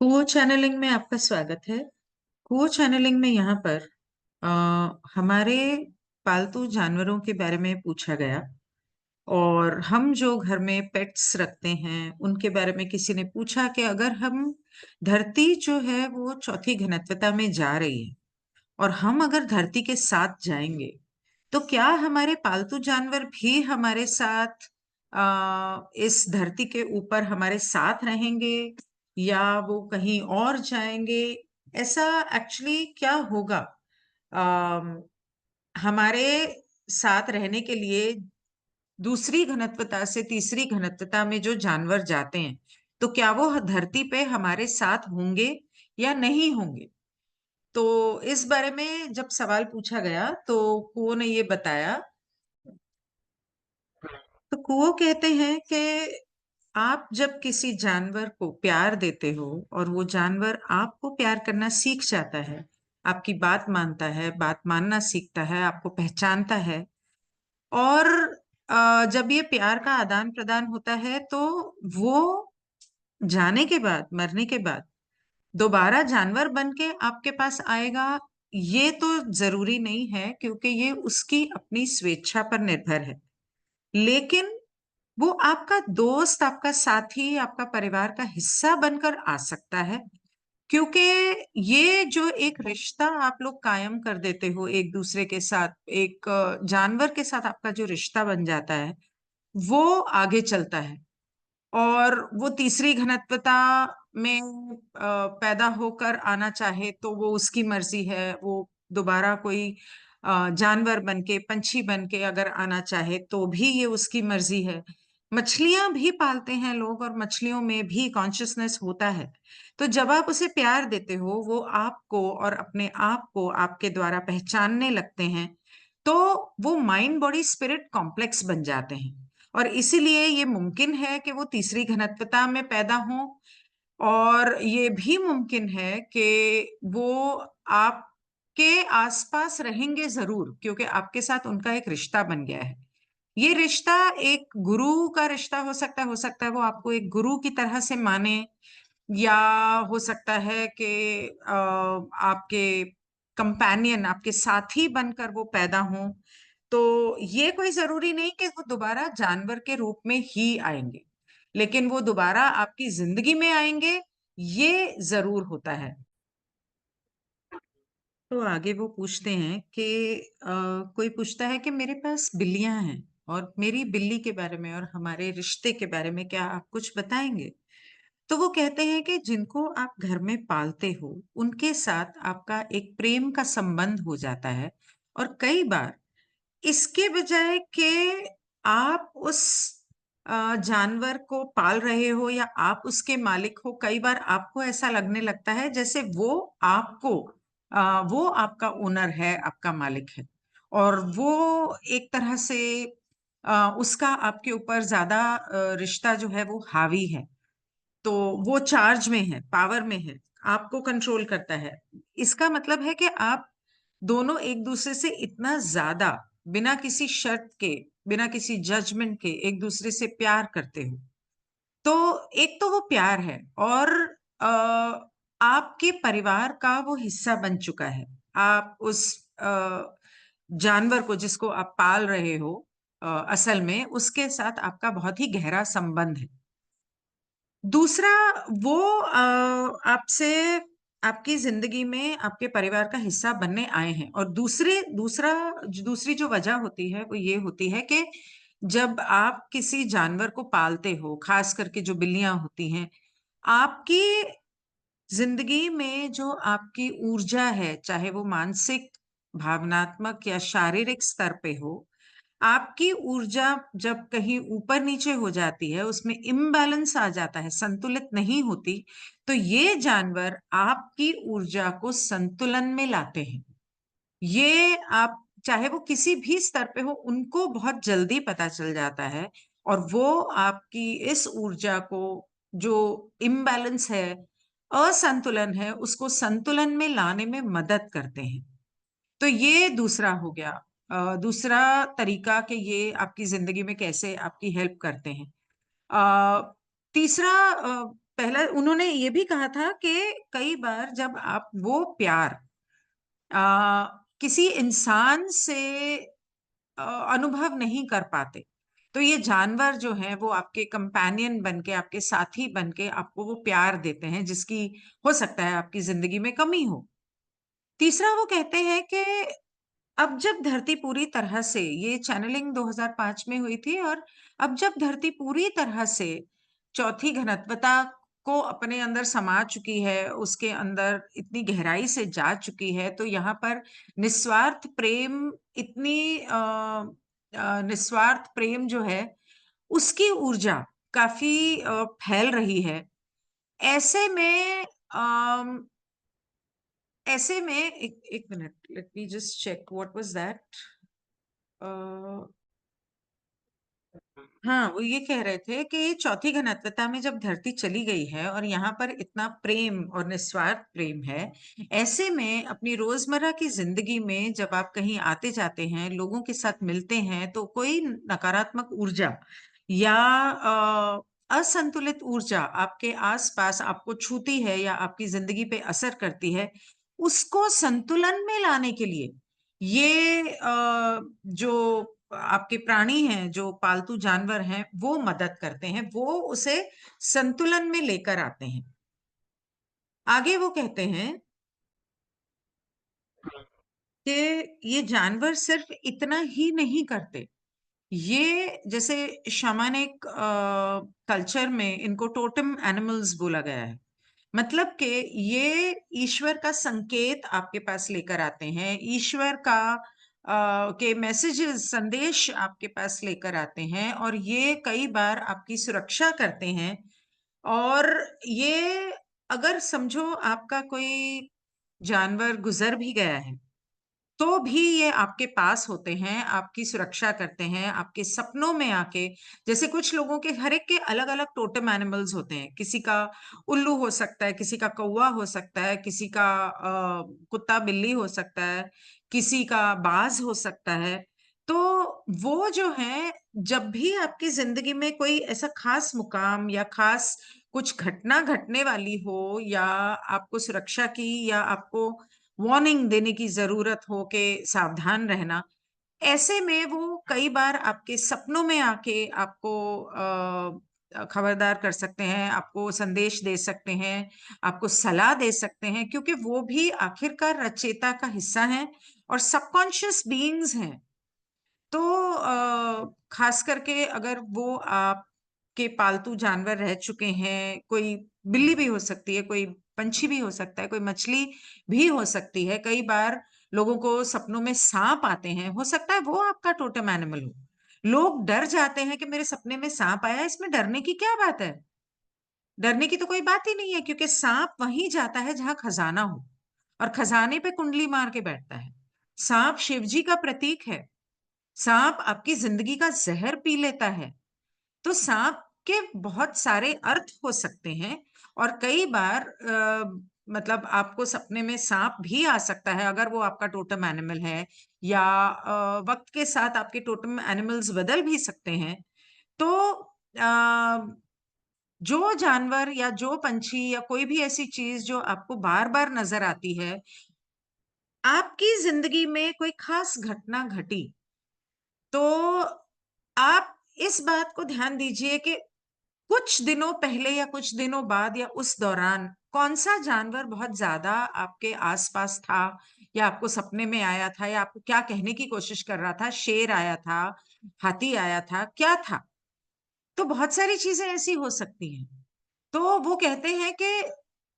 Quo channelling में आपका स्वागत है। कुओ चैनलिंग में यहाँ पर हमारे पालतू जानवरों के बारे में पूछा गया और हम जो घर में पेट्स रखते हैं उनके बारे में किसी ने पूछा कि अगर हम धरती जो है वो चौथी घनत्वता में जा रही है और हम अगर धरती के साथ जाएंगे तो क्या हमारे पालतू जानवर भी हमारे साथ इस धरती के ऊपर हमारे साथ रहेंगे या वो कहीं और जाएंगे। ऐसा एक्चुअली क्या होगा अम, हमारे साथ रहने के लिए दूसरी घनत्वता से तीसरी घनत्वता में जो जानवर जाते हैं तो क्या वो धरती पे हमारे साथ होंगे या नहीं होंगे। तो इस बारे में जब सवाल पूछा गया तो कुओं ने ये बताया। तो कुओं कहते हैं कि आप जब किसी जानवर को प्यार देते हो और वो जानवर आपको प्यार करना सीख जाता है, आपकी बात मानता है, बात मानना सीखता है, आपको पहचानता है और जब ये प्यार का आदान प्रदान होता है तो वो जाने के बाद, मरने के बाद दोबारा जानवर बन के आपके पास आएगा। ये तो जरूरी नहीं है क्योंकि ये उसकी अपनी स्वेच्छा पर निर्भर है। लेकिन वो आपका दोस्त, आपका साथी, आपका परिवार का हिस्सा बनकर आ सकता है क्योंकि ये जो एक रिश्ता आप लोग कायम कर देते हो एक दूसरे के साथ, एक जानवर के साथ आपका जो रिश्ता बन जाता है वो आगे चलता है। और वो तीसरी घनत्वता में पैदा होकर आना चाहे तो वो उसकी मर्जी है। वो दोबारा कोई जानवर बन के, पंछी बन के अगर आना चाहे तो भी ये उसकी मर्जी है। मछलियां भी पालते हैं लोग और मछलियों में भी कॉन्शियसनेस होता है। तो जब आप उसे प्यार देते हो वो आपको और अपने आप को आपके द्वारा पहचानने लगते हैं। तो वो माइंड बॉडी स्पिरिट कॉम्प्लेक्स बन जाते हैं और इसीलिए ये मुमकिन है कि वो तीसरी घनत्वता में पैदा हो। और ये भी मुमकिन है कि वो आपके आसपास रहेंगे जरूर क्योंकि आपके साथ उनका एक रिश्ता बन गया है। ये रिश्ता एक गुरु का रिश्ता हो सकता है वो आपको एक गुरु की तरह से माने, या हो सकता है कि आपके कंपेनियन, आपके साथी बनकर वो पैदा हों। तो ये कोई जरूरी नहीं कि वो दोबारा जानवर के रूप में ही आएंगे, लेकिन वो दोबारा आपकी जिंदगी में आएंगे, ये जरूर होता है। तो आगे वो पूछते हैं कि कोई पूछता है कि मेरे पास बिल्लियां हैं और मेरी बिल्ली के बारे में और हमारे रिश्ते के बारे में क्या आप कुछ बताएंगे। तो वो कहते हैं कि जिनको आप घर में पालते हो उनके साथ आपका एक प्रेम का संबंध हो जाता है और कई बार इसके बजाय कि आप उस जानवर को पाल रहे हो या आप उसके मालिक हो, कई बार आपको ऐसा लगने लगता है जैसे वो आपका ओनर है, आपका मालिक है और वो एक तरह से उसका आपके ऊपर ज्यादा रिश्ता जो है वो हावी है। तो वो चार्ज में है, पावर में है, आपको कंट्रोल करता है। इसका मतलब है कि आप दोनों एक दूसरे से इतना ज्यादा, बिना किसी शर्त के, बिना किसी जजमेंट के एक दूसरे से प्यार करते हो। तो एक तो वो प्यार है और आ, आपके परिवार का वो हिस्सा बन चुका है। आप उस जानवर को जिसको आप पाल रहे हो, असल में उसके साथ आपका बहुत ही गहरा संबंध है। दूसरा, वो आपसे, आपकी जिंदगी में आपके परिवार का हिस्सा बनने आए हैं। और दूसरी जो वजह होती है वो ये होती है कि जब आप किसी जानवर को पालते हो, खास करके जो बिल्लियां होती हैं, आपकी जिंदगी में जो आपकी ऊर्जा है, चाहे वो मानसिक, भावनात्मक या शारीरिक स्तर पे हो, आपकी ऊर्जा जब कहीं ऊपर नीचे हो जाती है, उसमें इम्बैलेंस आ जाता है, संतुलित नहीं होती, तो ये जानवर आपकी ऊर्जा को संतुलन में लाते हैं। ये आप चाहे वो किसी भी स्तर पे हो, उनको बहुत जल्दी पता चल जाता है और वो आपकी इस ऊर्जा को, जो इम्बैलेंस है, असंतुलन है, उसको संतुलन में लाने में मदद करते हैं। तो ये दूसरा हो गया, दूसरा तरीका कि ये आपकी जिंदगी में कैसे आपकी हेल्प करते हैं। तीसरा, पहला उन्होंने ये भी कहा था कि कई बार जब आप वो प्यार किसी इंसान से अनुभव नहीं कर पाते, तो ये जानवर जो है वो आपके कंपेनियन बन के, आपके साथी बन के आपको वो प्यार देते हैं जिसकी हो सकता है आपकी जिंदगी में कमी हो। तीसरा वो कहते हैं कि अब जब धरती पूरी तरह से, ये चैनलिंग 2005 में हुई थी, और अब जब धरती पूरी तरह से चौथी घनत्वता को अपने अंदर समा चुकी है, उसके अंदर इतनी गहराई से जा चुकी है, तो यहाँ पर निस्वार्थ प्रेम, इतनी निस्वार्थ प्रेम जो है उसकी ऊर्जा काफी फैल रही है। ऐसे में अम, ऐसे में एक एक minute, let me just check what was that. हाँ, वो ये कह रहे थे कि चौथी घनत्वता में जब धरती चली गई है और यहाँ पर इतना प्रेम और निस्वार्थ प्रेम है, ऐसे में अपनी रोजमर्रा की जिंदगी में जब आप कहीं आते जाते हैं, लोगों के साथ मिलते हैं, तो कोई नकारात्मक ऊर्जा या असंतुलित ऊर्जा आपके आसपास आपको छूती है या आपकी जिंदगी पे असर करती है, उसको संतुलन में लाने के लिए ये जो आपके प्राणी हैं, जो पालतू जानवर हैं, वो मदद करते हैं, वो उसे संतुलन में लेकर आते हैं। आगे वो कहते हैं कि ये जानवर सिर्फ इतना ही नहीं करते, ये जैसे शमानिक कल्चर में इनको टोटेम एनिमल्स बोला गया है। मतलब कि ये ईश्वर का संकेत आपके पास लेकर आते हैं, ईश्वर का के मैसेजेस, संदेश आपके पास लेकर आते हैं, और ये कई बार आपकी सुरक्षा करते हैं। और ये, अगर समझो आपका कोई जानवर गुजर भी गया है, तो भी ये आपके पास होते हैं, आपकी सुरक्षा करते हैं, आपके सपनों में आके। जैसे कुछ लोगों के, हर एक के अलग अलग टोटेम एनिमल्स होते हैं, किसी का उल्लू हो सकता है, किसी का कौवा हो सकता है, किसी का कुत्ता बिल्ली हो सकता है, किसी का बाज हो सकता है। तो वो जो है, जब भी आपकी जिंदगी में कोई ऐसा खास मुकाम या खास कुछ घटना घटने वाली हो, या आपको सुरक्षा की या आपको वार्निंग देने की जरूरत हो के सावधान रहना, ऐसे में वो कई बार आपके सपनों में आके आपको खबरदार कर सकते हैं, आपको संदेश दे सकते हैं, आपको सलाह दे सकते हैं, क्योंकि वो भी आखिरकार रचेता का हिस्सा हैं और सबकॉन्शियस बीइंग्स हैं। तो खास करके अगर वो आपके पालतू जानवर रह चुके हैं, कोई बिल्ली भी हो सकती है, कोई पंछी भी हो सकता है, कोई मछली भी हो सकती है। कई बार लोगों को सपनों में सांप आते हैं, हो सकता है वो आपका टोटेम एनिमल हो। लोग डर जाते हैं कि मेरे सपने में सांप आया, इसमें डरने की क्या बात है? डरने की तो कोई बात ही नहीं है, क्योंकि सांप वहीं जाता है जहां खजाना हो, और खजाने पे कुंडली मार के बैठता है। सांप शिवजी का प्रतीक है। सांप आपकी जिंदगी का जहर पी लेता है। तो सांप के बहुत सारे अर्थ हो सकते हैं, और कई बार मतलब आपको सपने में सांप भी आ सकता है अगर वो आपका टोटम एनिमल है, या वक्त के साथ आपके टोटम एनिमल्स बदल भी सकते हैं। तो जो जानवर या जो पंछी या कोई भी ऐसी चीज जो आपको बार बार नजर आती है, आपकी जिंदगी में कोई खास घटना घटी, तो आप इस बात को ध्यान दीजिए कि कुछ दिनों पहले या कुछ दिनों बाद या उस दौरान कौन सा जानवर बहुत ज्यादा आपके आसपास था, या आपको सपने में आया था, या आपको क्या कहने की कोशिश कर रहा था, शेर आया था, हाथी आया था, क्या था? तो बहुत सारी चीजें ऐसी हो सकती हैं। तो वो कहते हैं कि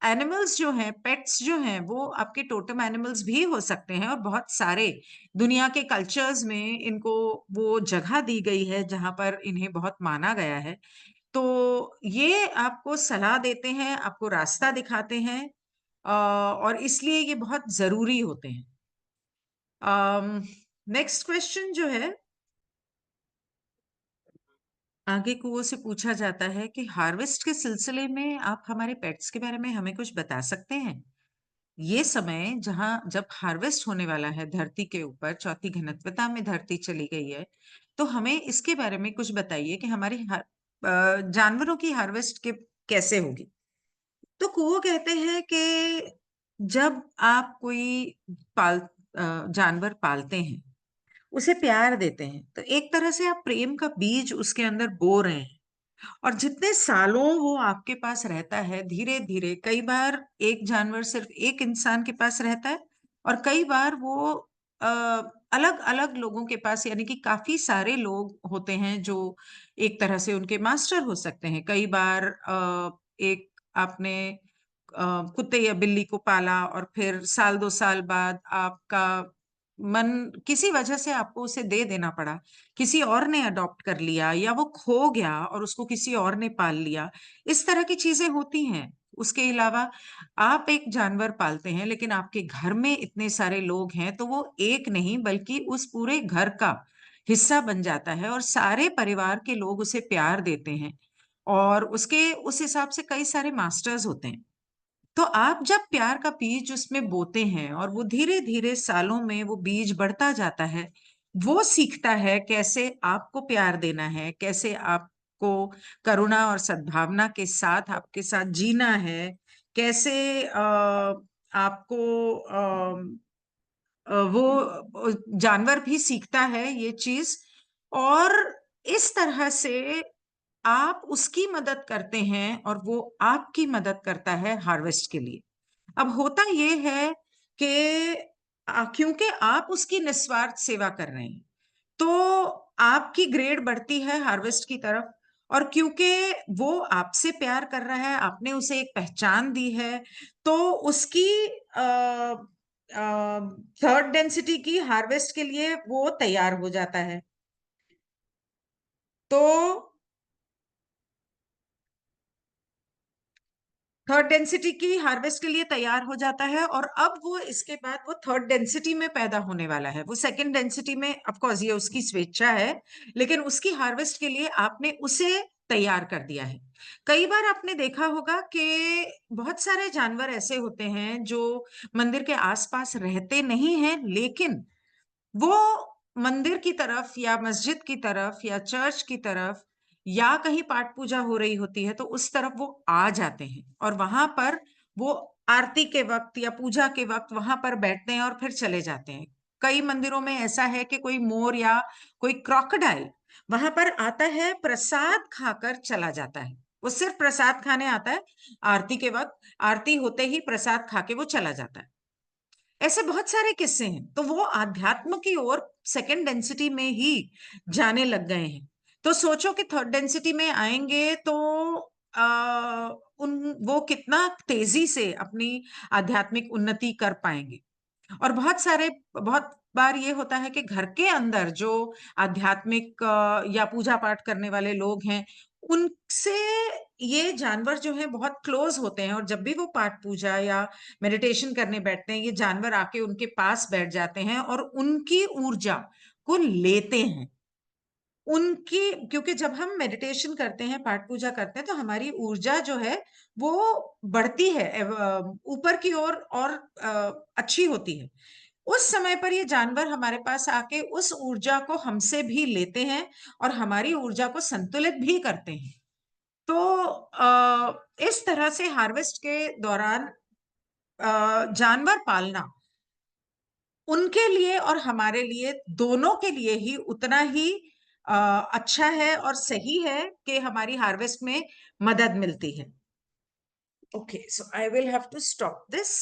एनिमल्स जो हैं, पेट्स जो हैं, वो आपके टोटम एनिमल्स भी हो सकते हैं, और बहुत सारे दुनिया के कल्चर्स में इनको वो जगह दी गई है जहां पर इन्हें बहुत माना गया है। तो ये आपको सलाह देते हैं, आपको रास्ता दिखाते हैं, और इसलिए ये बहुत जरूरी होते हैं। नेक्स्ट क्वेश्चन जो है, आगे कुओं से पूछा जाता है कि हार्वेस्ट के सिलसिले में आप हमारे पेट्स के बारे में हमें कुछ बता सकते हैं? ये समय जहां जब हार्वेस्ट होने वाला है धरती के ऊपर, चौथी घनत्वता में धरती चली गई है, तो हमें इसके बारे में कुछ बताइए कि हमारी जानवरों की हार्वेस्ट के कैसे होगी? तो कुओ कहते हैं कि जब आप कोई जानवर पालते हैं, उसे प्यार देते हैं, तो एक तरह से आप प्रेम का बीज उसके अंदर बो रहे हैं। और जितने सालों वो आपके पास रहता है, धीरे धीरे, कई बार एक जानवर सिर्फ एक इंसान के पास रहता है, और कई बार वो अलग अलग लोगों के पास, यानी कि काफी सारे लोग होते हैं जो एक तरह से उनके मास्टर हो सकते हैं। कई बार एक आपने कुत्ते या बिल्ली को पाला, और फिर साल 2 साल बाद आपका मन किसी वजह से आपको उसे दे देना पड़ा, किसी और ने अडॉप्ट कर लिया, या वो खो गया और उसको किसी और ने पाल लिया। इस तरह की चीजें होती हैं। उसके अलावा आप एक जानवर पालते हैं, लेकिन आपके घर में इतने सारे लोग हैं, तो वो एक नहीं बल्कि उस पूरे घर का हिस्सा बन जाता है, और सारे परिवार के लोग उसे प्यार देते हैं, और उसके उस हिसाब से कई सारे मास्टर्स होते हैं। तो आप जब प्यार का बीज उसमें बोते हैं, और वो धीरे धीरे सालों में वो बीज बढ़ता जाता है, वो सीखता है कैसे आपको प्यार देना है, कैसे आपको करुणा और सद्भावना के साथ आपके साथ जीना है, कैसे आपको वो जानवर भी सीखता है ये चीज। और इस तरह से आप उसकी मदद करते हैं, और वो आपकी मदद करता है हार्वेस्ट के लिए। अब होता ये है कि क्योंकि आप उसकी निस्वार्थ सेवा कर रहे हैं, तो आपकी ग्रेड बढ़ती है हार्वेस्ट की तरफ। और क्योंकि वो आपसे प्यार कर रहा है, आपने उसे एक पहचान दी है, तो उसकी थर्ड डेंसिटी की हार्वेस्ट के लिए वो तैयार हो जाता है। तो थर्ड डेंसिटी की हार्वेस्ट के लिए तैयार हो जाता है, और अब वो इसके बाद वो थर्ड डेंसिटी में पैदा होने वाला है। वो सेकंड डेंसिटी में ऑफ कोर्स ये उसकी स्वेच्छा है, लेकिन उसकी हार्वेस्ट के लिए आपने उसे तैयार कर दिया है। कई बार आपने देखा होगा कि बहुत सारे जानवर ऐसे होते हैं जो मंदिर के आसपास रहते नहीं हैं, लेकिन वो मंदिर की तरफ या मस्जिद की तरफ या चर्च की तरफ, या कहीं पाठ पूजा हो रही होती है, तो उस तरफ वो आ जाते हैं, और वहां पर वो आरती के वक्त या पूजा के वक्त वहां पर बैठते हैं, और फिर चले जाते हैं। कई मंदिरों में ऐसा है कि कोई मोर या कोई क्रोकोडाइल वहां पर आता है, प्रसाद खाकर चला जाता है। वो सिर्फ प्रसाद खाने आता है, आरती के वक्त, आरती होते ही प्रसाद खा के वो चला जाता है। ऐसे बहुत सारे किस्से हैं। तो वो आध्यात्म की ओर सेकंड डेंसिटी में ही जाने लग गए हैं। तो सोचो कि थर्ड डेंसिटी में आएंगे तो आ, उन वो कितना तेजी से अपनी आध्यात्मिक उन्नति कर पाएंगे। और बहुत बार ये होता है कि घर के अंदर जो आध्यात्मिक या पूजा पाठ करने वाले लोग हैं, उनसे ये जानवर जो है बहुत क्लोज होते हैं, और जब भी वो पाठ पूजा या मेडिटेशन करने बैठते हैं, ये जानवर आके उनके पास बैठ जाते हैं और उनकी ऊर्जा को लेते हैं। उनकी, क्योंकि जब हम मेडिटेशन करते हैं, पाठ पूजा करते हैं, तो हमारी ऊर्जा जो है वो बढ़ती है ऊपर की ओर, और अच्छी होती है। उस समय पर ये जानवर हमारे पास आके उस ऊर्जा को हमसे भी लेते हैं, और हमारी ऊर्जा को संतुलित भी करते हैं। तो इस तरह से हार्वेस्ट के दौरान जानवर पालना उनके लिए और हमारे लिए, दोनों के लिए ही उतना ही अच्छा है और सही है कि हमारी हार्वेस्ट में मदद मिलती है। Okay, so I will have to stop this.